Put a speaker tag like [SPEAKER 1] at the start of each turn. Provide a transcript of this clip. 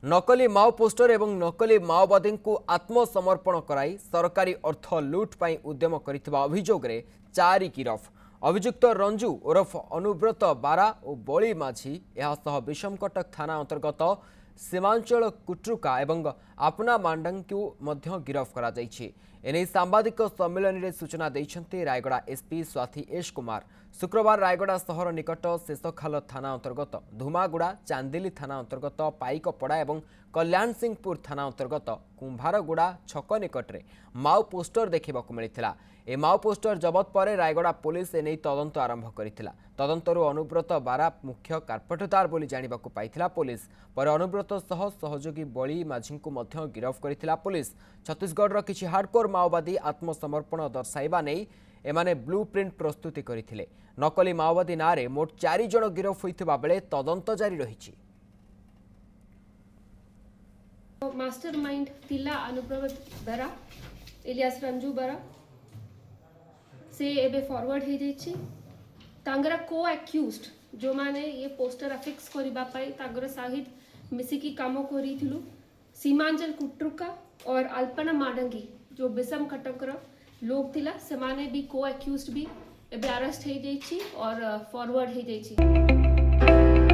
[SPEAKER 1] नकली माओ पोस्टर एवं नकली माओवादी को आत्मसमर्पण कराई सरकारी अर्थ लुट पर उद्यम करथिबा अभियोग रे 4 गिरफ। अभियुक्त रंजू ओरफ अनुव्रत बारा और बली माझी यह विषमकटक थाना अंतर्गत सीमांचल कुट्रुका एवं आपना मांडा को गिरफ करा जायछि। एने सांबादिक सम्मेलन में सूचना देइछन्ति रायगड़ा एसपी स्वाति एस कुमार। शुक्रवार रायगड़ा सहर निकट शेषखाल थाना अंतर्गत धुमागुड़ा चांदिली थाना अंतर्गत पाइकपड़ा एवं कल्याण सिंहपुर थाना अंतर्गत कुंभारगुड़ा छक निकट में माओ पोस्टर देखा मिलता। ए माओ पोस्टर जबत पर रायगड़ा पुलिस एने तदंत आरंभ करथिला। तदंतरु अनुव्रत बारा मुख्य कार्पेटदार बोली जानिबाकु पाइथिला पुलिस। पर अनुव्रत सह सहयोगी बली माझी को मध्य गिरफ करथिला पुलिस। छत्तीसगढ़ किछि हार्डकोर माओवादी आत्मसमर्पण दर्शाइबा नै एमाने ब्लू प्रिंट प्रस्तुति करथिले। नकली माओवादी नारे मोट 4 जण गिरफ होइथिबा बेले तदंत जारी रहिछि।
[SPEAKER 2] मास्टरमाइंड तिला अनुव्रत बारा इलियास रंजू बारा से एबे फॉरवर्ड हो जाइछि। तांगरा को एक्यूज्ड जो माने ये पोस्टर अफिक्स करबा पाई तांगर सहित मिसिकी काम करिथिलु। सीमांचल कुट्रुका और अल्पना माडंगी जो विषम कटकर लोग थिला से माने भी को एक्यूज्ड भी एबे अरेस्ट हो जाइछि और फॉरवर्ड हो जाइछि।